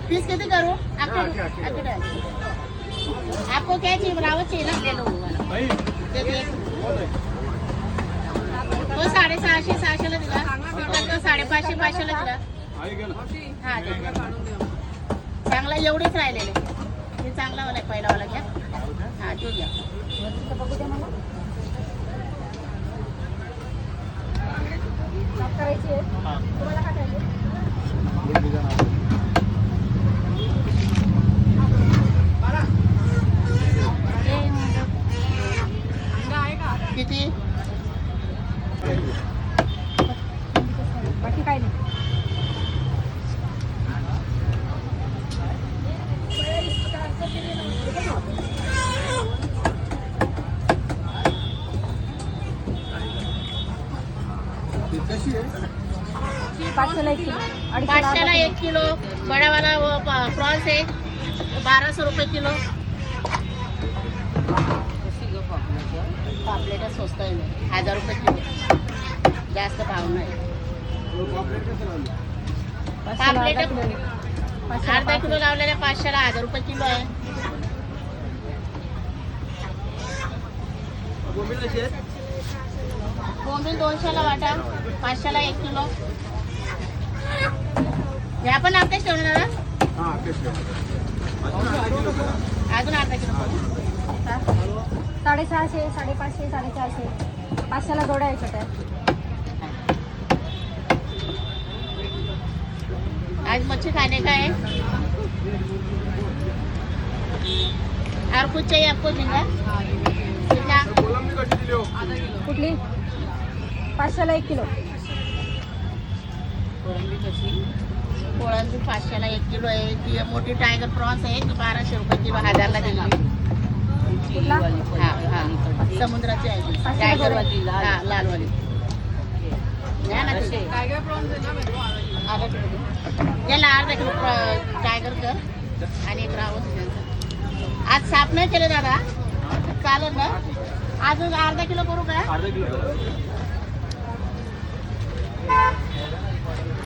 piece किती करू आपको क्या चाहिए रावत चाहिए ना ले लो तो 650-600ला दिला तो 550-500ला दिला हा चांगला एवढीच राहिलेले हे चांगला वाला पहिला वाला घ्या हा तो घ्या बघू द्या मला करायची आहे तुम्हाला काय पाहिजे किती बाकी काय नाही पाचशेला 1 किलो बडावाला प्रॉन्स आहे 1200 रुपये किलो पापलेट स्वस्त आहे 1000 रुपये किलो जास्त भाव नाही पापलेट अर्धा किलो लावलेल्या 500ला 1000 रुपये किलो आहे बोंबील 200ला वाटा 500ला 1 किलो या पण आपल्याच ठेवणार अजून अर्धा किलो 650, 550, 450, 500ला जोड्या आहे छोट्या आज मच्छी खाने का है और कुछ चाहिए आपको झींगा कितना कुठली 500ला 1 किलो कोळंबी 500ला 1 किलो आहे ती मोठी टायगर प्रॉन्स आहे ती 1200 रुपये किलो 1000ला दिली कुठला हा हा समुद्राची आहे ती टायगर वाली हा लालवाली घ्या ना टायगर प्रॉन्स अर्धा किलो याला अर्धा किलो टायगर कर आणि एक रावस आज साफ नाही केले दादा चालेल ना अजून अर्धा किलो करू का अर्धा किलो